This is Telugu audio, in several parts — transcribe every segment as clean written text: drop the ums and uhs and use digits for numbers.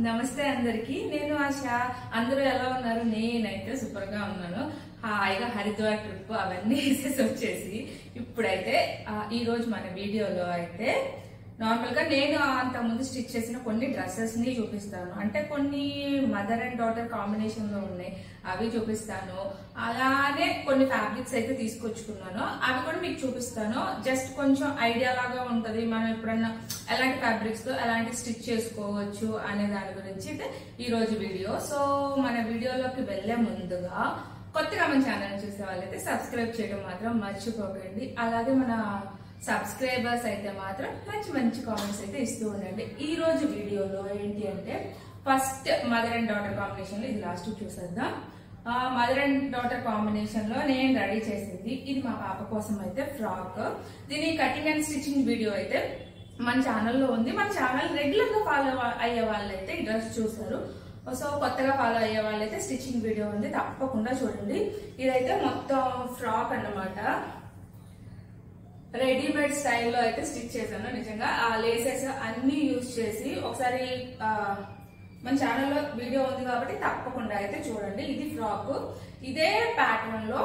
నమస్తే అందరికి. నేను ఆశ. అందరూ ఎలా ఉన్నారు? నేనైతే సూపర్ గా ఉన్నాను. హాయిగా హరిద్వార్ ట్రిప్ అవన్నీ వేసేసి వచ్చేసి ఇప్పుడైతే ఈ రోజు మన వీడియోలో అయితే నార్మల్ గా నేను అంత ముందు స్టిచ్ చేసిన కొన్ని డ్రెస్సెస్ ని చూపిస్తాను. అంటే కొన్ని మదర్ అండ్ డాటర్ కాంబినేషన్ లో ఉన్నాయి, అవి చూపిస్తాను. అలానే కొన్ని ఫ్యాబ్రిక్స్ అయితే తీసుకొచ్చుకున్నాను, అవి కూడా మీకు చూపిస్తాను. జస్ట్ కొంచెం ఐడియా లాగా ఉంటది, మనం ఎప్పుడన్నా ఎలాంటి ఫ్యాబ్రిక్స్ తో ఎలాంటి స్టిచ్ చేసుకోవచ్చు అనే దాని గురించి అయితే ఈ రోజు వీడియో. సో మన వీడియోలోకి వెళ్లే ముందుగా కొత్తగా మన ఛానల్ చూసే వాళ్ళైతే సబ్స్క్రైబ్ చేయడం మాత్రం మర్చిపోకండి. అలాగే మన సబ్స్క్రైబర్స్ అయితే మాత్రం మంచి మంచి కామెంట్స్ అయితే ఇస్తూ ఉండండి. ఈ రోజు వీడియోలో ఏంటి అంటే first mother and daughter combination లో ఇది లాస్ట్ చూసేద్దాం. మదర్ అండ్ డాటర్ కాంబినేషన్ లో నేను రెడీ చేసింది ఇది మా పాప కోసం అయితే ఫ్రాక్. దీని కటింగ్ అండ్ స్టిచింగ్ వీడియో అయితే మన ఛానల్లో ఉంది. మన ఛానల్ రెగ్యులర్ గా ఫాలో అయ్యే వాళ్ళైతే ఈ డ్రెస్ చూసారు. సో కొత్తగా ఫాలో అయ్యే వాళ్ళైతే స్టిచింగ్ వీడియో ఉంది, తప్పకుండా చూడండి. ఇదైతే మొత్తం ఫ్రాక్ అన్నమాట. రెడీమేడ్ స్టైల్లో అయితే స్టిచ్ చేశాను. నిజంగా ఆ లేసెస్ అన్ని యూజ్ చేసి ఒకసారి మన ఛానల్లో వీడియో ఉంది కాబట్టి తప్పకుండా అయితే చూడండి. ఇది ఫ్రాక్. ఇదే ప్యాటర్న్ లో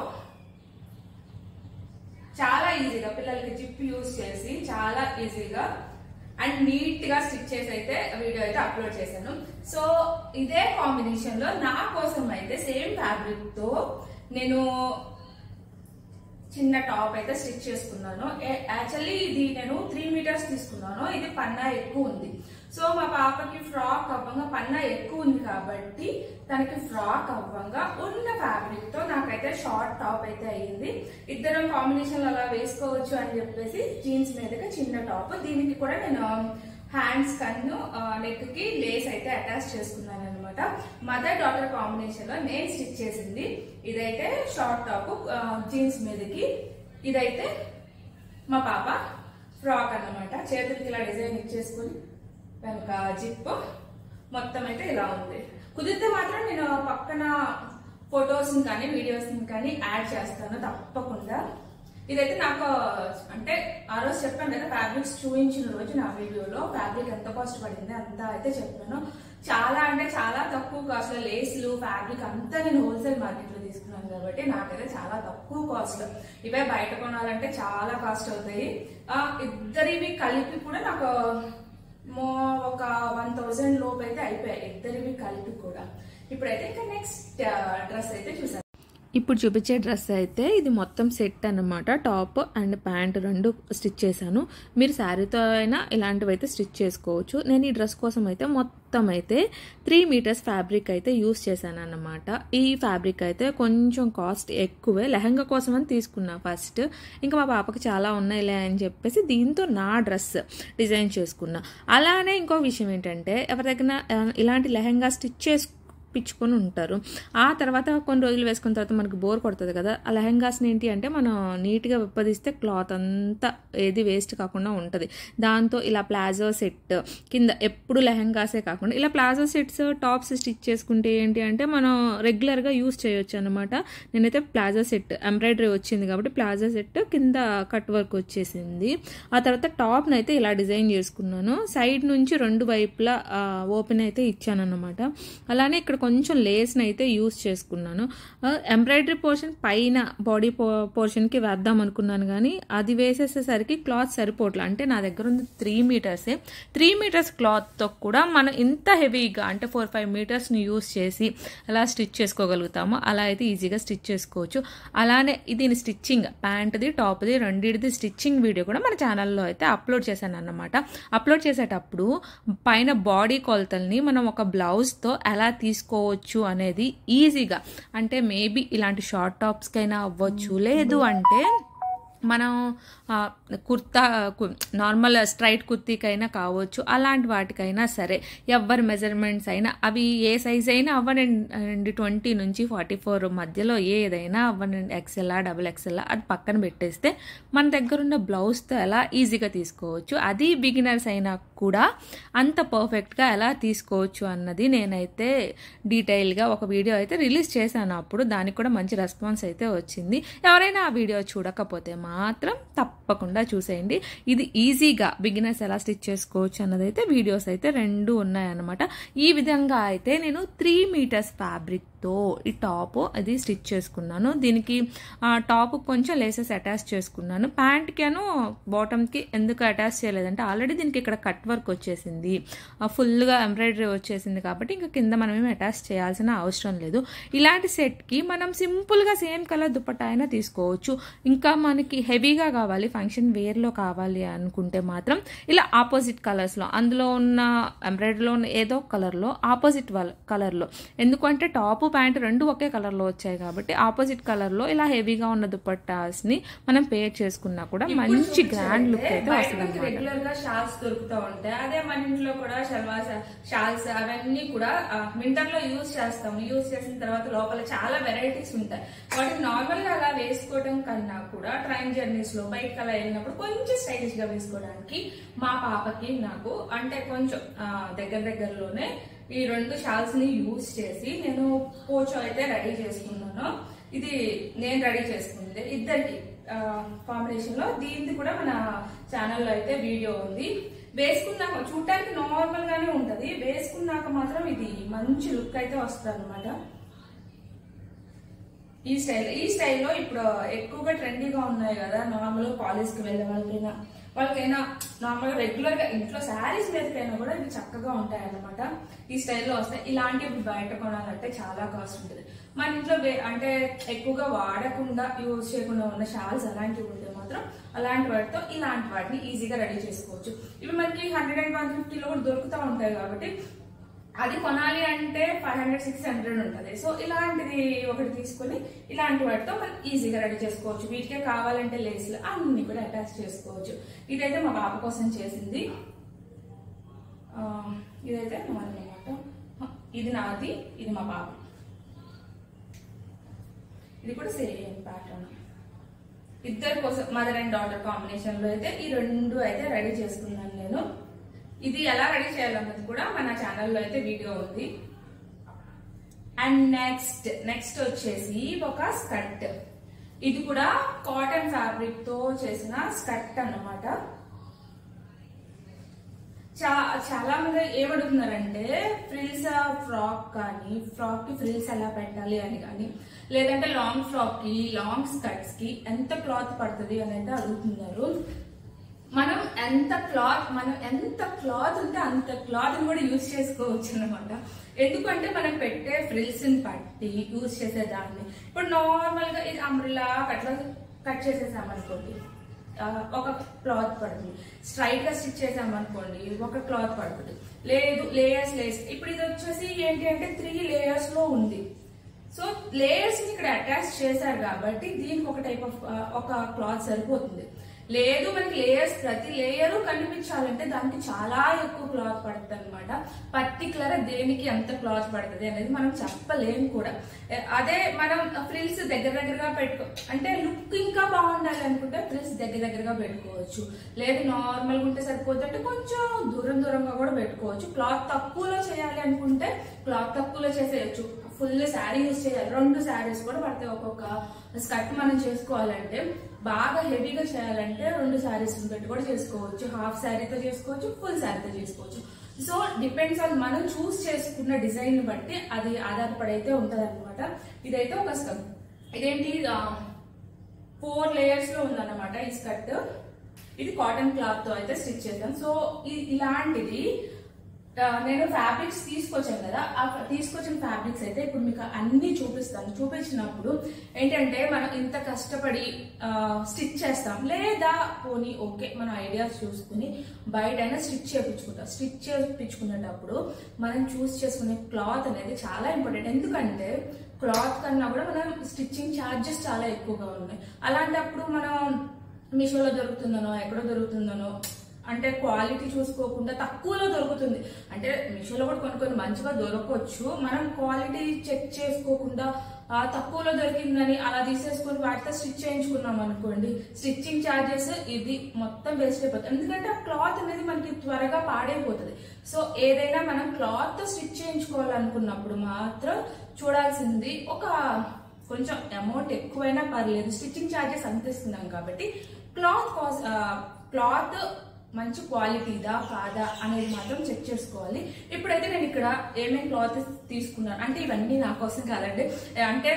చాలా ఈజీగా పిల్లలకి జిప్ యూజ్ చేసి చాలా ఈజీగా అండ్ నీట్ గా స్టిచ్ చేసి అయితే వీడియో అయితే అప్లోడ్ చేశాను. సో ఇదే కాంబినేషన్ లో నా కోసం అయితే సేమ్ ఫ్యాబ్రిక్ తో నేను చిన్న టాప్ అయితే స్టిచ్ చేసుకున్నాను. యాక్చువల్లీ ఇది నేను 3 మీటర్స్ తీసుకున్నాను. ఇది పన్నా ఎక్కువ ఉంది. సో మా పాపకి ఫ్రాక్ అవ్వంగా పన్నా ఎక్కువ ఉంది కాబట్టి తనకి ఫ్రాక్ అవ్వంగా ఉన్న ఫ్యాబ్రిక్ తో నాకైతే షార్ట్ టాప్ అయితే అయ్యింది. ఇద్దరం కాంబినేషన్ అలా వేసుకోవచ్చు అని చెప్పేసి జీన్స్ మీదకి చిన్న టాప్. దీనికి కూడా నేను హ్యాండ్స్ కన్ను నెక్ కి లేస్ అయితే అటాచ్ చేసుకున్నాను అనమాట. మదర్ డాటర్ కాంబినేషన్ లో నేను స్టిచ్ చేసింది ఇదైతే షార్ట్ టాప్ జీన్స్ మీదకి. ఇదైతే మా పాప ఫ్రాక్ అన్నమాట. చేతులకి ఇలా డిజైన్ ఇచ్చేసుకుని వెనక జిప్ మొత్తం అయితే ఇలా ఉంది. కుదిరితే మాత్రం నేను పక్కన ఫొటోస్ కానీ వీడియోస్ కానీ యాడ్ చేస్తాను తప్పకుండా. ఇదైతే నాకు అంటే ఆ రోజు చెప్పాను కదా ఫ్యాబ్రిక్స్ చూపించిన రోజు నా వీడియోలో ఫ్యాబ్రిక్ ఎంత కాస్ట్ పడింది అంత అయితే చెప్పాను. చాలా అంటే చాలా తక్కువ కాస్ట్ లో లేస్లు ఫ్యాబ్రిక్ అంతా నేను హోల్సేల్ మార్కెట్ లో తీసుకున్నాను కాబట్టి నాకైతే చాలా తక్కువ కాస్ట్. ఇవే బయట కొనాలంటే చాలా కాస్ట్ అవుతాయి. ఇద్దరివి కలిపి కూడా నాకు ఒక 1000 లోపు అయితే అయిపోయాయి ఇద్దరివి కలిపి కూడా. ఇప్పుడైతే ఇంకా నెక్స్ట్ డ్రెస్ అయితే చూసాను. ఇప్పుడు చూపించే డ్రెస్ అయితే ఇది మొత్తం సెట్ అన్నమాట. టాప్ అండ్ ప్యాంట్ రెండు స్టిచ్ చేశాను. మీరు శారీతో అయినా ఇలాంటివి అయితే స్టిచ్ చేసుకోవచ్చు. నేను ఈ డ్రెస్ కోసం అయితే మొత్తం అయితే 3 మీటర్స్ ఫ్యాబ్రిక్ అయితే యూస్ చేశాను అన్నమాట. ఈ ఫ్యాబ్రిక్ అయితే కొంచెం కాస్ట్ ఎక్కువే. లెహంగా కోసం అని తీసుకున్నా ఫస్ట్. ఇంకా మా పాపకి చాలా ఉన్నాయిలే అని చెప్పేసి దీంతో నా డ్రెస్ డిజైన్ చేసుకున్నా. అలానే ఇంకో విషయం ఏంటంటే ఎవరి దగ్గర ఇలాంటి లెహంగా స్టిచ్ పిచ్చుకొని ఉంటారు. ఆ తర్వాత కొన్ని రోజులు వేసుకున్న తర్వాత మనకు బోర్ కొడుతుంది కదా. ఆ లెహంగాస్ని ఏంటి అంటే మనం నీట్గా విప్పదీస్తే క్లాత్ అంతా ఏది వేస్ట్ కాకుండా ఉంటుంది. దాంతో ఇలా ప్లాజో సెట్ కింద ఎప్పుడు లెహంగాసే కాకుండా ఇలా ప్లాజో సెట్స్ టాప్స్ స్టిచ్ చేసుకుంటే ఏంటి అంటే మనం రెగ్యులర్గా యూస్ చేయొచ్చు అనమాట. నేనైతే ప్లాజో సెట్ ఎంబ్రాయిడరీ వచ్చింది కాబట్టి ప్లాజో సెట్ కింద కట్ వర్క్ వచ్చేసింది. ఆ తర్వాత టాప్ని అయితే ఇలా డిజైన్ చేసుకున్నాను. సైడ్ నుంచి 2 వైపులా ఓపెన్ అయితే ఇచ్చాను అనమాట. అలానే ఇక్కడ కొంచెం లేస్ని అయితే యూస్ చేసుకున్నాను. ఎంబ్రాయిడరీ పోర్షన్ పైన బాడీ పోర్షన్కి వేద్దాం అనుకున్నాను కానీ అది వేసేసేసరికి క్లాత్ సరిపోవట్లేదు. అంటే నా దగ్గర ఉంది 3 మీటర్సే. 3 మీటర్స్ క్లాత్తో కూడా మనం ఇంత హెవీగా అంటే 4-5 మీటర్స్ని యూస్ చేసి ఎలా స్టిచ్ చేసుకోగలుగుతామో అలా అయితే ఈజీగా స్టిచ్ చేసుకోవచ్చు. అలానే దీని స్టిచ్చింగ్ ప్యాంట్ది టాప్ది రెండింటిది స్టిచ్చింగ్ వీడియో కూడా మన ఛానల్లో అయితే అప్లోడ్ చేశాను అన్నమాట. అప్లోడ్ చేసేటప్పుడు పైన బాడీ కొలతల్ని మనం ఒక బ్లౌజ్తో ఎలా తీసుకోవచ్చు అనేది ఈజీగా అంటే మేబీ ఇలాంటి షార్ట్ టాప్స్కైనా అవ్వచ్చు, లేదు అంటే మనం కుర్తా నార్మల్ స్ట్రైట్ కుర్తీకైనా కావచ్చు, అలాంటి వాటికైనా సరే ఎవరి మెజర్మెంట్స్ అయినా అవి ఏ సైజ్ అయినా అవ్వనండి. 20 నుంచి 44 మధ్యలో ఏదైనా అవ్వనండి. XL XXL అది పక్కన పెట్టేస్తే మన దగ్గర ఉన్న బ్లౌజ్తో ఎలా ఈజీగా తీసుకోవచ్చు. అది బిగినర్స్ అయినా కూడా అంత పర్ఫెక్ట్గా ఎలా తీసుకోవచ్చు అన్నది నేనైతే డీటెయిల్గా ఒక వీడియో అయితే రిలీజ్ చేశాను. అప్పుడు దానికి కూడా మంచి రెస్పాన్స్ అయితే వచ్చింది. ఎవరైనా ఆ వీడియో చూడకపోతే మాత్రం తప్పకుండా చూసేయండి. ఇది ఈజీగా బిగినర్స్ ఎలా స్టిచ్ చేసుకోవచ్చు అన్నది అయితే వీడియోస్ అయితే 2 ఉన్నాయన్నమాట. ఈ విధంగా అయితే నేను 3 మీటర్స్ ఫ్యాబ్రిక్తో ఈ టాప్ అది స్టిచ్ చేసుకున్నాను. దీనికి టాప్ కొంచెం లేసెస్ అటాచ్ చేసుకున్నాను. ప్యాంట్కేను బాటమ్కి ఎందుకు అటాచ్ చేయలేదంటే ఆల్రెడీ దీనికి ఇక్కడ కట్ వర్క్ వచ్చేసింది, ఫుల్గా ఎంబ్రాయిడరీ వచ్చేసింది కాబట్టి ఇంకా కింద మనం ఏమి అటాచ్ చేయాల్సిన అవసరం లేదు. ఇలాంటి సెట్కి మనం సింపుల్గా సేమ్ కలర్ దుపట్టా అయినా తీసుకోవచ్చు. ఇంకా మనకి హెవీగా కావాలి, ఫంక్షన్ వేర్లో కావాలి అనుకుంటే మాత్రం ఇలా ఆపోజిట్ కలర్స్లో, అందులో ఉన్న ఎంబ్రాయిడరీలో ఉన్న ఏదో కలర్లో ఆపోజిట్ కలర్లో, ఎందుకంటే టాప్ ప్యాంట్ 2 ఒకే కలర్లో వచ్చాయి కాబట్టి ఆపోజిట్ కలర్లో ఇలా హెవీగా ఉన్న దుపట్టాస్ని మనం పేర్ చేసుకున్నా కూడా మంచి గ్రాండ్ లుక్ అయితే వస్తుంది. రెగ్యులర్ గా షాల్స్ దొరుకుతూ ఉంటాయి. అదే మన ఇంట్లో కూడా షాల్స్ అవన్నీ కూడా వింటర్ లో యూజ్ చేస్తాం. యూజ్ చేసిన తర్వాత లోపల చాలా వెరైటీస్ ఉంటాయి. వాటిని నార్మల్ గా అలా వేసుకోవడం కన్నా కూడా ట్రైన్ జర్నీస్ లో బయటకు అలా వెళ్ళినప్పుడు కొంచెం స్టైలిష్ గా వేసుకోవడానికి మా పాపకి నాకు అంటే కొంచెం దగ్గరలోనే ఈ 2 షాల్స్ ని యూజ్ చేసి నేను పోచో అయితే రెడీ చేసుకున్నాను. ఇది నేను రెడీ చేసుకుంది ఇద్దరికి కాంబినేషన్ లో. దీనికి కూడా మన ఛానల్లో అయితే వీడియో ఉంది. వేసుకున్నాక చూడటానికి నార్మల్ గానే ఉంటది, వేసుకున్నాక మాత్రం ఇది మంచి లుక్ అయితే వస్తుంది అనమాట. ఈ స్టైల్లో ఇప్పుడు ఎక్కువగా ట్రెండీగా ఉన్నాయి కదా, నార్మల్ కాలేజ్ కి వెళ్ళే వాళ్ళకైనా నార్మల్ గా రెగ్యులర్ గా ఇంట్లో శారీస్ మీదకైనా కూడా ఇవి చక్కగా ఉంటాయి అన్నమాట. ఈ స్టైల్లో వస్తాయి. ఇలాంటివి బయట కొనాలంటే చాలా కాస్ట్ ఉంటుంది. మన ఇంట్లో అంటే ఎక్కువగా వాడకుండా యూజ్ చేయకుండా ఉన్న షాల్స్ అలాంటివి ఉంటే మాత్రం అలాంటి వాటితో ఇలాంటి వాటిని ఈజీగా రెడీ చేసుకోవచ్చు. ఇవి మనకి 100 and 150 కూడా దొరుకుతూ ఉంటాయి కాబట్టి అది కొనాలి అంటే 500-600 ఉంటుంది. సో ఇలాంటిది ఒకటి తీసుకొని ఇలాంటి వాటితో మనం ఈజీగా రెడీ చేసుకోవచ్చు. వీటికే కావాలంటే లేస్లు అన్ని కూడా అటాచ్ చేసుకోవచ్చు. ఇదైతే మా పాప కోసం చేసింది. ఇదైతే అన్నమాట. ఇది నాది, ఇది మా పాప. ఇది కూడా సేమ్ ప్యాటర్న్. ఇద్దరి కోసం మదర్ అండ్ డాటర్ కాంబినేషన్ లో అయితే ఈ 2 అయితే రెడీ చేసుకున్నాను నేను. ఇది ఎలా రెడీ చేయాలన్నది కూడా మన ఛానల్లో అయితే వీడియో ఉంది. అండ్ నెక్స్ట్ వచ్చేసి ఒక స్కర్ట్. ఇది కూడా కాటన్ ఫ్యాబ్రిక్ తో చేసిన స్కర్ట్ అన్నమాట. చాలా మంది ఏమడుగుతున్నారంటే ఫ్రిల్స్ ఫ్రాక్ కానీ, ఫ్రాక్ కి ఫ్రిల్స్ ఎలా పెట్టాలి అని కానీ, లేదంటే లాంగ్ ఫ్రాక్ కి లాంగ్ స్కర్ట్స్ కి ఎంత క్లాత్ పడుతుంది అని అయితే అడుగుతున్నారు. మనం ఎంత క్లాత్ ఉంటే అంత క్లాత్ కూడా యూజ్ చేసుకోవచ్చు అనమాట. ఎందుకంటే మనం పెట్టే ఫ్రిల్స్ ని బట్టి యూజ్ చేసేదాన్ని. ఇప్పుడు నార్మల్ గా ఇది అంబ్రెల్లా అట్లా కట్ చేసేసామనుకోండి ఒక క్లాత్ పడుతుంది. స్ట్రైట్ గా స్టిచ్ చేసామనుకోండి ఒక క్లాత్ పడుతుంది. లేదు లేయర్స్ ఇప్పుడు ఇది వచ్చేసి ఏంటి అంటే 3 లేయర్స్ లో ఉంది. సో లేయర్స్ ని ఇక్కడ అటాచ్ చేశారు కాబట్టి దీనికి ఒక టైప్ ఆఫ్ ఒక క్లాత్ సరిపోతుంది. లేదు మనకి లేయర్స్ ప్రతి లేయరు కనిపించాలంటే దానికి చాలా ఎక్కువ క్లాత్ పడుతుంది అనమాట. పర్టికులర్ దేనికి ఎంత క్లాత్ పడుతుంది అనేది మనం చెప్పలేము కూడా. అదే మనం ఫ్రిల్స్ దగ్గరగా అంటే లుక్ ఇంకా బాగుండాలి అనుకుంటే ఫ్రిల్స్ దగ్గరగా పెట్టుకోవచ్చు. లేదు నార్మల్గా ఉంటే సరిపోతుంది అంటే కొంచెం దూరంగా కూడా పెట్టుకోవచ్చు. క్లాత్ తక్కువలో చేయాలి అనుకుంటే క్లాత్ తక్కువలో చేసేయచ్చు. ఫుల్ శారీ యూజ్ చేయాలి, 2 శారీస్ కూడా పడతాయి. ఒక్కొక్క స్కర్ట్ మనం చేసుకోవాలంటే బాగా హెవీగా చేయాలంటే 2 శారీస్ పెట్టి కూడా చేసుకోవచ్చు. హాఫ్ శారీతో చేసుకోవచ్చు, ఫుల్ శారీతో చేసుకోవచ్చు. సో డిపెండ్స్ ఆన్ మనం చూస్ చేసుకున్న డిజైన్ బట్టి అది ఆధారపడైతే ఉంటది అనమాట. ఇదైతే ఒక స్కర్ట్. ఇదేంటి 4 లేయర్స్ లో ఉందన్నమాట ఈ స్కర్ట్. ఇది కాటన్ క్లాత్ తో అయితే స్టిచ్ చేద్దాం. సో ఇలాంటిది నేను ఫ్యాబ్రిక్స్ తీసుకొచ్చాను కదా, ఆ తీసుకొచ్చిన ఫ్యాబ్రిక్స్ అయితే ఇప్పుడు మీకు అన్ని చూపిస్తాను. చూపించినప్పుడు ఏంటంటే మనం ఇంత కష్టపడి స్టిచ్ చేస్తాం, లేదా పోనీ ఓకే మనం ఐడియాస్ చూసుకుని బయట అయినా స్టిచ్ చేయించుకుంటాం. స్టిచ్ చేయించుకునేటప్పుడు మనం చూస్ చేసుకునే క్లాత్ అనేది చాలా ఇంపార్టెంట్. ఎందుకంటే క్లాత్ కన్నా కూడా మనం స్టిచ్చింగ్ ఛార్జెస్ చాలా ఎక్కువగా ఉన్నాయి. అలాంటప్పుడు మనం మీషోలో దొరుకుతుందనో ఎక్కడో దొరుకుతుందనో అంటే క్వాలిటీ చూసుకోకుండా తక్కువలో దొరుకుతుంది. అంటే మీషోలో కూడా కొన్ని మంచిగా దొరకవచ్చు. మనం క్వాలిటీ చెక్ చేసుకోకుండా తక్కువలో దొరికిందని అలా తీసేసుకొని వాటితో స్టిచ్ చేయించుకున్నాం అనుకోండి, స్టిచ్చింగ్ ఛార్జెస్ ఇది మొత్తం వేస్ట్ అయిపోతుంది. ఎందుకంటే ఆ క్లాత్ అనేది మనకి త్వరగా పాడైపోతుంది. సో ఏదైనా మనం క్లాత్ తో స్టిచ్ చేయించుకోవాలనుకున్నప్పుడు మాత్రం చూడాల్సింది ఒక కొంచెం అమౌంట్ ఎక్కువైనా పర్లేదు, స్టిచ్చింగ్ ఛార్జెస్ అంత ఇస్తున్నాం కాబట్టి క్లాత్ మంచి క్వాలిటీదా కాదా అనేది మాత్రం చెక్ చేసుకోవాలి. ఇప్పుడైతే నేను ఇక్కడ ఏమేమి క్లాత్ తీసుకున్నాను అంటే ఇవన్నీ నా కోసం కాదండి, అంటే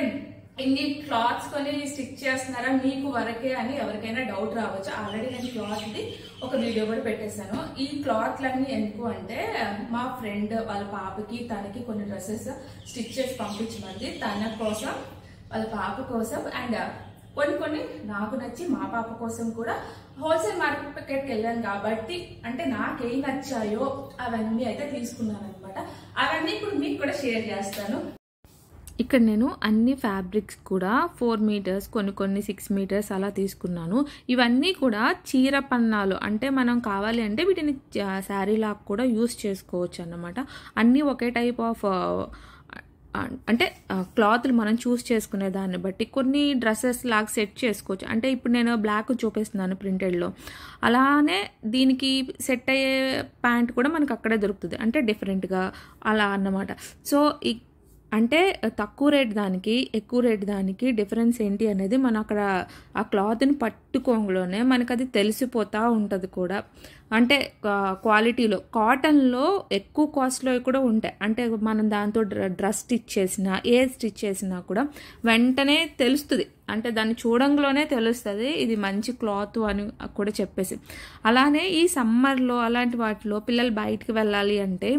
ఇన్ని క్లాత్స్ కొని స్టిచ్ చేస్తున్నారా మీకు వరకే అని ఎవరికైనా డౌట్ రావచ్చు. ఆల్రెడీ నేను క్లాత్ ది ఒక వీడియో కూడా పెట్టేశాను. ఈ క్లాత్లన్నీ ఎందుకు అంటే మా ఫ్రెండ్ వాళ్ళ పాపకి తనకి కొన్ని డ్రెస్సెస్ స్టిచ్ చేసి పంపించమంది, తన కోసం వాళ్ళ పాప కోసం అండ్ కొన్ని నాకు నచ్చి మా పాప కోసం కూడా హోల్సేల్ మార్కెట్కి వెళ్ళాను కాబట్టి అంటే నాకేం నచ్చాయో అవన్నీ అయితే తీసుకున్నాను అనమాట. అవన్నీ ఇప్పుడు మీకు కూడా షేర్ చేస్తాను. ఇక్కడ నేను అన్ని ఫ్యాబ్రిక్స్ కూడా 4 మీటర్స్ కొన్ని 6 మీటర్స్ అలా తీసుకున్నాను. ఇవన్నీ కూడా చీర పన్నాలు, అంటే మనం కావాలి అంటే వీటిని శారీ లాగా కూడా యూస్ చేసుకోవచ్చు అన్నమాట. అన్నీ ఒకే టైప్ ఆఫ్ అంటే క్లాత్లు మనం చూస్ చేసుకునే దాన్ని బట్టి కొన్ని డ్రెస్సెస్ లాగా సెట్ చేసుకోవచ్చు. అంటే ఇప్పుడు నేను బ్లాక్ చూపిస్తున్నాను ప్రింటెడ్లో, అలానే దీనికి సెట్ అయ్యే ప్యాంట్ కూడా మనకు అక్కడే దొరుకుతుంది, అంటే డిఫరెంట్గా అలా అన్నమాట. సో అంటే తక్కువ రేట్ దానికి ఎక్కువ రేట్ దానికి డిఫరెన్స్ ఏంటి అనేది మనం అక్కడ ఆ క్లాత్ని పట్టుకోంలోనే మనకు అది తెలిసిపోతూ ఉంటుంది కూడా. అంటే క్వాలిటీలో కాటన్లో ఎక్కువ కాస్ట్లో కూడా ఉంటాయి, అంటే మనం దాంతో డ్రెస్ స్టిచ్ చేసినా ఏ స్టిచ్ చేసినా కూడా వెంటనే తెలుస్తుంది, అంటే దాన్ని చూడంలోనే తెలుస్తుంది ఇది మంచి క్లాత్ అని కూడా చెప్పేసి. అలానే ఈ సమ్మర్లో అలాంటి వాటిలో పిల్లలు బయటికి వెళ్ళాలి అంటే,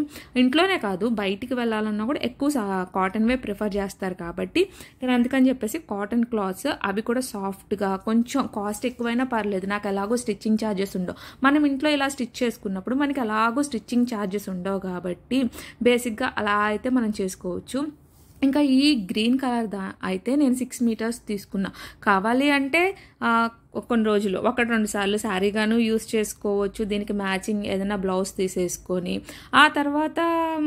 ఇంట్లోనే కాదు బయటికి వెళ్ళాలన్నా కూడా ఎక్కువ కాటన్వే ప్రిఫర్ చేస్తారు కాబట్టి నేను అందుకని చెప్పేసి కాటన్ క్లాత్స్ అవి కూడా సాఫ్ట్గా కొంచెం కాస్ట్ ఎక్కువైనా పర్లేదు, నాకు ఎలాగో స్టిచ్చింగ్ ఛార్జెస్ ఉండవు. మనం ఇంట్లో ఇలా స్టిచ్ చేసుకున్నప్పుడు మనకి ఎలాగో స్టిచ్చింగ్ ఛార్జెస్ ఉండవు కాబట్టి బేసిక్గా అలా అయితే మనం చేసుకోవచ్చు. ఇంకా ఈ గ్రీన్ కలర్ అయితే నేను 6 మీటర్స్ తీసుకున్నా. కావాలి అంటే కొన్ని రోజులు 1-2 సార్లు శారీగాను యూస్ చేసుకోవచ్చు. దీనికి మ్యాచింగ్ ఏదైనా బ్లౌజ్ తీసేసుకొని ఆ తర్వాత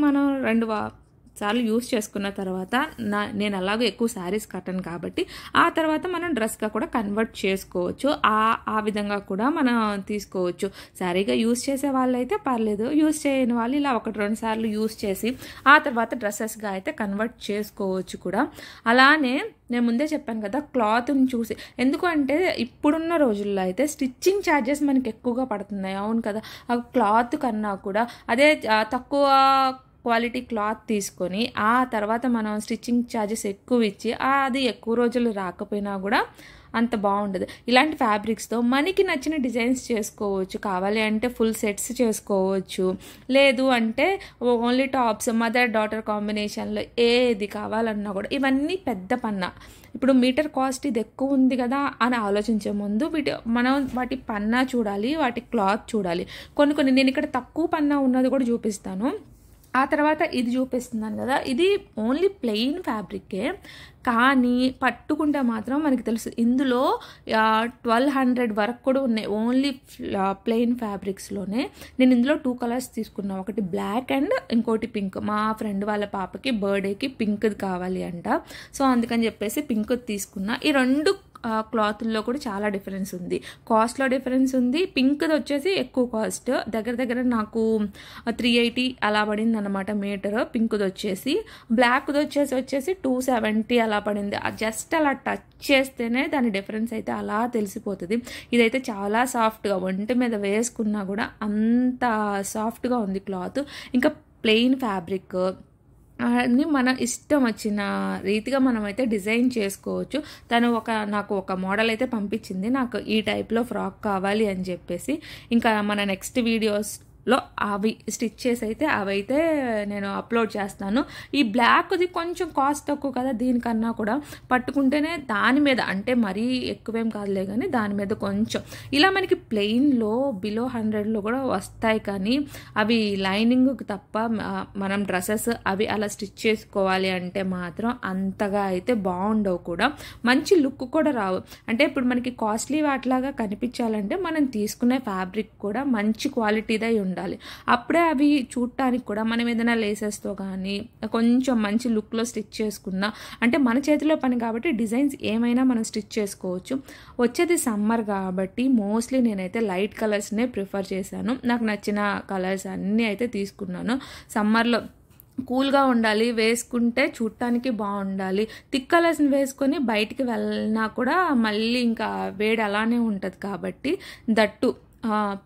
మనం 2 సార్లు యూస్ చేసుకున్న తర్వాత నేను అలాగే ఎక్కువ శారీస్ కట్టను కాబట్టి ఆ తర్వాత మనం డ్రెస్గా కూడా కన్వర్ట్ చేసుకోవచ్చు. ఆ విధంగా కూడా మనం తీసుకోవచ్చు. శారీగా యూస్ చేసే వాళ్ళు అయితే పర్లేదు, యూస్ చేయని వాళ్ళు ఇలా 1-2 సార్లు యూస్ చేసి ఆ తర్వాత డ్రెస్సెస్గా అయితే కన్వర్ట్ చేసుకోవచ్చు కూడా. అలానే నేను ముందే చెప్పాను కదా క్లాత్ని చూసి, ఎందుకంటే ఇప్పుడున్న రోజుల్లో అయితే స్టిచ్చింగ్ ఛార్జెస్ మనకి ఎక్కువగా పడుతున్నాయి, అవును కదా. ఆ క్లాత్ కన్నా కూడా అదే తక్కువ క్వాలిటీ క్లాత్ తీసుకొని ఆ తర్వాత మనం స్టిచ్చింగ్ ఛార్జెస్ ఎక్కువ ఇచ్చి అది ఎక్కువ రోజులు రాకపోయినా కూడా అంత బాగుండదు. ఇలాంటి ఫ్యాబ్రిక్స్తో మనకి నచ్చిన డిజైన్స్ చేసుకోవచ్చు. కావాలి అంటే ఫుల్ సెట్స్ చేసుకోవచ్చు, లేదు అంటే ఓన్లీ టాప్స్ మదర్ డాటర్ కాంబినేషన్లో ఏది కావాలన్నా కూడా. ఇవన్నీ పెద్ద పన్నా. ఇప్పుడు మీటర్ కాస్ట్ ఇది ఎక్కువ ఉంది కదా అని ఆలోచించే ముందు మనం వాటి పన్నా చూడాలి, వాటి క్లాత్ చూడాలి. కొన్ని నేను ఇక్కడ తక్కువ పన్నా ఉన్నది కూడా చూపిస్తాను. ఆ తర్వాత ఇది చూపిస్తున్నాను కదా, ఇది ఓన్లీ ప్లెయిన్ ఫ్యాబ్రికే, కానీ పట్టుకుంటే మాత్రం మనకి తెలుసు ఇందులో 1200 వరకు కూడా ఉన్నాయి ఓన్లీ ప్లెయిన్ ఫ్యాబ్రిక్స్లోనే. నేను ఇందులో 2 కలర్స్ తీసుకున్నాను, ఒకటి బ్లాక్ అండ్ ఇంకోటి పింక్. మా ఫ్రెండ్ వాళ్ళ పాపకి బర్త్డేకి పింక్ది కావాలి అంట, సో అందుకని చెప్పేసి పింక్ తీసుకున్నా. ఈ 2 క్లాత్లో కూడా చాలా డిఫరెన్స్ ఉంది, కాస్ట్లో డిఫరెన్స్ ఉంది. పింక్ది వచ్చేసి ఎక్కువ కాస్ట్, దగ్గర నాకు 380 అలా పడింది అనమాట మీటర్ పింక్ది వచ్చేసి. బ్లాక్ది వచ్చేసి 270 అలా పడింది. జస్ట్ అలా టచ్ చేస్తేనే దాని డిఫరెన్స్ అయితే అలా తెలిసిపోతుంది. ఇదైతే చాలా సాఫ్ట్గా ఒంటి మీద వేసుకున్నా కూడా అంత సాఫ్ట్గా ఉంది క్లాత్. ఇంకా ప్లెయిన్ ఫ్యాబ్రిక్ అన్ని మన ఇష్టం వచ్చిన రీతిగా మనమైతే డిజైన్ చేసుకోవచ్చు. తను నాకు ఒక మోడల్ అయితే పంపించింది, నాకు ఈ టైప్లో ఫ్రాక్ కావాలి అని చెప్పేసి. ఇంకా మన నెక్స్ట్ వీడియోస్లో అవి స్టిచ్ చేసి అయితే అవైతే నేను అప్లోడ్ చేస్తాను. ఈ బ్లాక్ది కొంచెం కాస్ట్ తక్కువ కదా, దీనికన్నా కూడా పట్టుకుంటేనే దాని మీద, అంటే మరీ ఎక్కువేం కాదులే కానీ దాని మీద కొంచెం ఇలా మనకి ప్లెయిన్లో బిలో 100లో కూడా వస్తాయి, కానీ అవి లైనింగ్ తప్ప మనం డ్రెస్సెస్ అవి అలా స్టిచ్ చేసుకోవాలి అంటే మాత్రం అంతగా అయితే బాగుండవు కూడా, మంచి లుక్ కూడా రావు. అంటే ఇప్పుడు మనకి కాస్ట్లీ వాటిలాగా కనిపించాలంటే మనం తీసుకునే ఫ్యాబ్రిక్ కూడా మంచి క్వాలిటీదై ఉండాలి. ఉండాలి. అప్పుడే అవి చూడటానికి కూడా మనం ఏదైనా లేసెస్తో కానీ కొంచెం మంచి లుక్లో స్టిచ్ చేసుకున్నా, అంటే మన చేతిలో పని కాబట్టి డిజైన్స్ ఏమైనా మనం స్టిచ్ చేసుకోవచ్చు. వచ్చేది సమ్మర్ కాబట్టి మోస్ట్లీ నేనైతే లైట్ కలర్స్నే ప్రిఫర్ చేశాను. నాకు నచ్చిన కలర్స్ అన్నీ అయితే తీసుకున్నాను. సమ్మర్లో కూల్గా ఉండాలి, వేసుకుంటే చూడటానికి బాగుండాలి. థిక్ కలర్స్ని వేసుకొని బయటికి వెళ్ళినా కూడా మళ్ళీ ఇంకా వేడి అలానే ఉంటుంది కాబట్టి దట్టు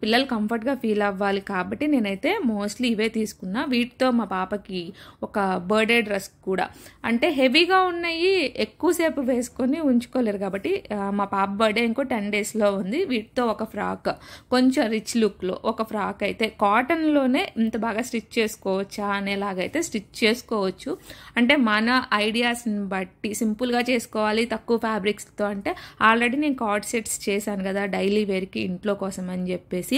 పిల్లలు కంఫర్ట్గా ఫీల్ అవ్వాలి కాబట్టి నేనైతే మోస్ట్లీ ఇవే తీసుకున్నా. వీటితో మా పాపకి ఒక బర్త్డే డ్రెస్ కూడా, అంటే హెవీగా ఉన్నాయి ఎక్కువసేపు వేసుకొని ఉంచుకోలేరు కాబట్టి మా పాప బర్త్డే ఇంకో 10 daysలో ఉంది. వీటితో ఒక ఫ్రాక్, కొంచెం రిచ్ లుక్లో ఒక ఫ్రాక్ అయితే కాటన్లోనే ఇంత బాగా స్టిచ్ చేసుకోవచ్చా అనేలాగైతే స్టిచ్ చేసుకోవచ్చు. అంటే మన ఐడియాస్ని బట్టి సింపుల్గా చేసుకోవాలి తక్కువ ఫ్యాబ్రిక్స్తో, అంటే ఆల్రెడీ నేను కార్డ్ సెట్స్ చేశాను కదా డైలీ వేర్కి ఇంట్లో కోసం అని చెప్పేసి.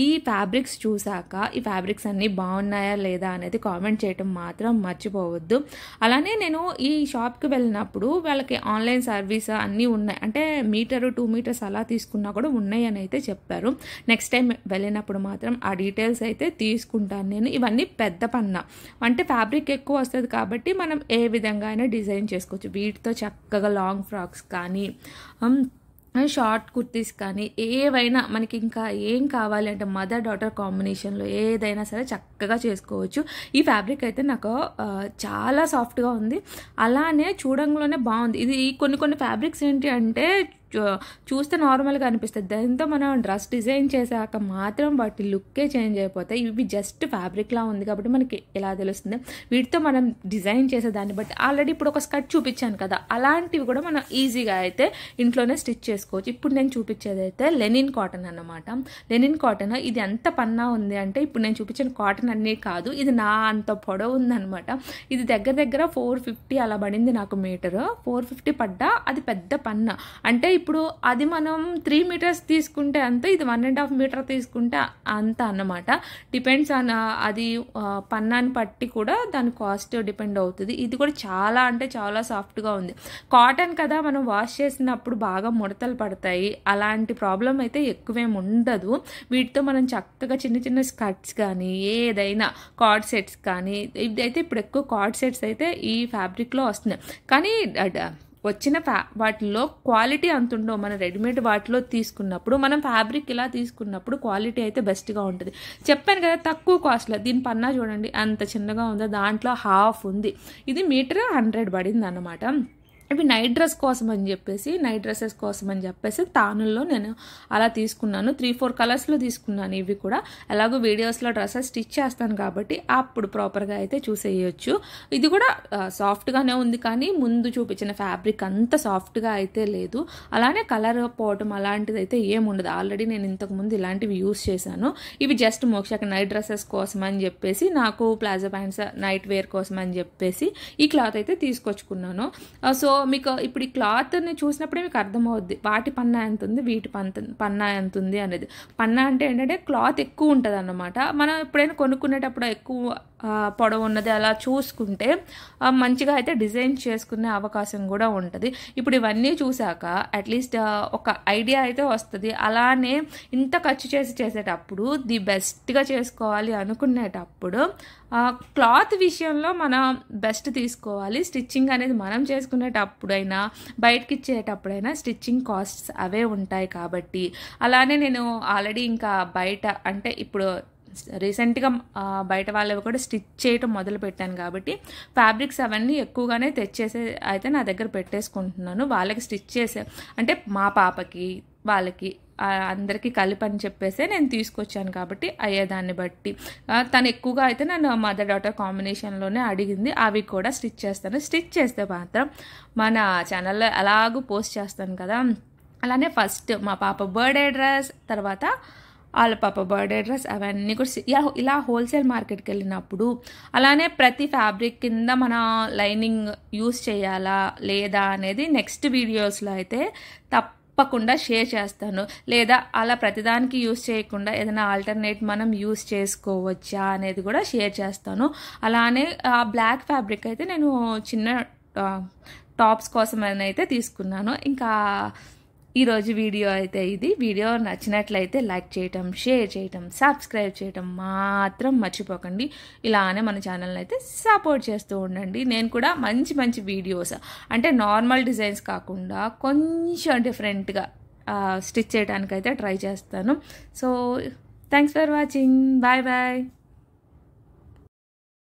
ఈ ఫ్యాబ్రిక్స్ చూసాక ఈ ఫ్యాబ్రిక్స్ అన్నీ బాగున్నాయా లేదా అనేది కామెంట్ చేయటం మాత్రం మర్చిపోవద్దు. అలానే నేను ఈ షాప్కి వెళ్ళినప్పుడు వాళ్ళకి ఆన్లైన్ సర్వీస్ అన్నీ ఉన్నాయి, అంటే 1 meter 2 meters అలా తీసుకున్నా కూడా ఉన్నాయి అని అయితే చెప్పారు. నెక్స్ట్ టైం వెళ్ళినప్పుడు మాత్రం ఆ డీటెయిల్స్ అయితే తీసుకుంటాను నేను. ఇవన్నీ పెద్ద పన్నా, అంటే ఫ్యాబ్రిక్ ఎక్కువ వస్తుంది కాబట్టి మనం ఏ విధంగా అయినా డిజైన్ చేసుకోవచ్చు. వీటితో చక్కగా లాంగ్ ఫ్రాక్స్ కానీ షార్ట్ కుర్తీస్ కానీ ఏవైనా మనకి ఇంకా ఏం కావాలి అంటే మదర్ డాటర్ కాంబినేషన్లో ఏదైనా సరే చక్కగా చేసుకోవచ్చు. ఈ ఫ్యాబ్రిక్ అయితే నాకు చాలా సాఫ్ట్గా ఉంది, అలానే చూడంలోనే బాగుంది. ఇది కొన్ని ఫ్యాబ్రిక్స్ ఏంటి అంటే చూస్తే నార్మల్గా అనిపిస్తుంది, దాంతో మనం డ్రెస్ డిజైన్ చేశాక మాత్రం వాటి లుక్కే చేంజ్ అయిపోతాయి. ఇవి జస్ట్ ఫ్యాబ్రిక్లా ఉంది కాబట్టి మనకి ఎలా తెలుస్తుంది. వీటితో మనం డిజైన్ చేసేదాన్ని బట్టి ఆల్రెడీ ఇప్పుడు ఒక స్కర్ట్ చూపించాను కదా, అలాంటివి కూడా మనం ఈజీగా అయితే ఇంట్లోనే స్టిచ్ చేసుకోవచ్చు. ఇప్పుడు నేను చూపించేది అయితే లెనిన్ కాటన్ అన్నమాట. లెనిన్ కాటన్ ఇది ఎంత పన్నా ఉంది అంటే, ఇప్పుడు నేను చూపించిన కాటన్ అన్నీ కాదు, ఇది నా అంత పొడవు ఉందన్నమాట. ఇది దగ్గర 450 అలా పడింది నాకు మీటర్. 450 పడ్డా అది పెద్ద పన్న. అంటే ఇప్పుడు అది మనం 3 meters తీసుకుంటే అంత, ఇది 1.5 meter తీసుకుంటే అంత అన్నమాట. డిపెండ్స్ ఆన్ అది పన్నాన్ని పట్టి కూడా దాని కాస్ట్ డిపెండ్ అవుతుంది. ఇది కూడా చాలా అంటే చాలా సాఫ్ట్గా ఉంది. కాటన్ కదా, మనం వాష్ చేసినప్పుడు బాగా ముడతలు పడతాయి, అలాంటి ప్రాబ్లం అయితే ఎక్కువేం ఉండదు. వీటితో మనం చక్కగా చిన్న స్కర్ట్స్ కానీ ఏదైనా కార్డ్ సెట్స్ కానీ, ఇదైతే ఇప్పుడు ఎక్కువ కార్డ్ సెట్స్ అయితే ఈ ఫ్యాబ్రిక్లో వస్తున్నాయి. కానీ వచ్చిన వాటిలో క్వాలిటీ అంత ఉండవు. మన రెడీమేడ్ వాటిలో తీసుకున్నప్పుడు, మనం ఫ్యాబ్రిక్ ఇలా తీసుకున్నప్పుడు క్వాలిటీ అయితే బెస్ట్గా ఉంటుంది. చెప్పాను కదా తక్కువ కాస్ట్లో. దీని పన్నా చూడండి అంత చిన్నగా ఉందో, దాంట్లో హాఫ్ ఉంది. ఇది మీటర్ 100 పడింది అన్నమాట. ఇవి నైట్ డ్రెస్ కోసం అని చెప్పేసి, నైట్ డ్రెస్సెస్ కోసం అని చెప్పేసి తానుల్లో నేను అలా తీసుకున్నాను. 3-4 కలర్స్లో తీసుకున్నాను. ఇవి కూడా ఎలాగో వీడియోస్లో డ్రెస్సెస్ స్టిచ్ చేస్తాను కాబట్టి అప్పుడు ప్రాపర్గా అయితే చూసేయచ్చు. ఇది కూడా సాఫ్ట్గానే ఉంది, కానీ ముందు చూపించిన ఫ్యాబ్రిక్ అంత సాఫ్ట్గా అయితే లేదు. అలానే కలర్ పోవటం అలాంటిది అయితే ఏముండదు. ఆల్రెడీ నేను ఇంతకుముందు ఇలాంటివి యూస్ చేశాను. ఇవి జస్ట్ మోక్షకి నైట్ డ్రెస్సెస్ కోసం అని చెప్పేసి, నాకు ప్లాజో ప్యాంట్స్ నైట్ వేర్ కోసం అని చెప్పేసి ఈ క్లాత్ అయితే తీసుకొచ్చుకున్నాను. సో మీకు ఇప్పుడు ఈ క్లాత్ని చూసినప్పుడే మీకు అర్థమవుద్ది వాటి పన్నా ఎంత ఉంది, వీటి పన్నా ఎంత ఉంది అనేది. పన్నా అంటే ఏంటంటే క్లాత్ ఎక్కువ ఉంటుంది అన్నమాట. మనం ఎప్పుడైనా కొనుక్కునేటప్పుడు ఎక్కువ పొడవు ఉన్నది అలా చూసుకుంటే మంచిగా అయితే డిజైన్ చేసుకునే అవకాశం కూడా ఉంటుంది. ఇప్పుడు ఇవన్నీ చూసాక అట్లీస్ట్ ఒక ఐడియా అయితే వస్తుంది. అలానే ఇంత ఖర్చు చేసేటప్పుడు ది బెస్ట్గా చేసుకోవాలి అనుకునేటప్పుడు క్లాత్ విషయంలో మనం బెస్ట్ తీసుకోవాలి. స్టిచ్చింగ్ అనేది మనం చేసుకునేటప్పుడైనా బయటకి ఇచ్చేటప్పుడైనా స్టిచ్చింగ్ కాస్ట్స్ అవే ఉంటాయి కాబట్టి. అలానే నేను ఆల్రెడీ ఇంకా బయట, అంటే ఇప్పుడు రీసెంట్గా బయట వాళ్ళవి కూడా స్టిచ్ చేయటం మొదలు పెట్టాను కాబట్టి ఫ్యాబ్రిక్స్ అవన్నీ ఎక్కువగానే తెచ్చేసి అయితే నా దగ్గర పెట్టేసుకుంటున్నాను. వాళ్ళకి స్టిచ్ చేసే, అంటే మా పాపకి వాళ్ళకి అందరికీ కలిపి అని చెప్పేసి నేను తీసుకొచ్చాను కాబట్టి అయ్యేదాన్ని బట్టి తను ఎక్కువగా అయితే నన్ను మదర్ డాటర్ కాంబినేషన్లోనే అడిగింది. అవి కూడా స్టిచ్ చేస్తాను. స్టిచ్ చేస్తే మాత్రం మన ఛానల్లో ఎలాగూ పోస్ట్ చేస్తాను కదా. అలానే ఫస్ట్ మా పాప బర్త్డే డ్రెస్, తర్వాత వాళ్ళ పాప బర్త్డే డ్రెస్, అవన్నీ కూడా ఇలా హోల్సేల్ మార్కెట్కి వెళ్ళినప్పుడు, అలానే ప్రతి ఫ్యాబ్రిక్ కింద మన లైనింగ్ యూస్ చేయాలా లేదా అనేది నెక్స్ట్ వీడియోస్లో అయితే తప్పకుండా షేర్ చేస్తాను. లేదా అలా ప్రతిదానికి యూస్ చేయకుండా ఏదైనా ఆల్టర్నేట్ మనం యూస్ చేసుకోవచ్చా అనేది కూడా షేర్ చేస్తాను. అలానే బ్లాక్ ఫ్యాబ్రిక్ అయితే నేను చిన్న టాప్స్ కోసం అయితే తీసుకున్నాను. ఇంకా ఈరోజు వీడియో అయితే ఇది. వీడియో నచ్చినట్లయితే లైక్ చేయటం, షేర్ చేయటం, సబ్స్క్రైబ్ చేయటం మాత్రం మర్చిపోకండి. ఇలానే మన ఛానల్ని అయితే సపోర్ట్ చేస్తూ ఉండండి. నేను కూడా మంచి మంచి వీడియోస్ అంటే నార్మల్ డిజైన్స్ కాకుండా కొంచెం డిఫరెంట్గా స్టిచ్ చేయడానికైతే ట్రై చేస్తాను. So thanks for watching. Bye bye.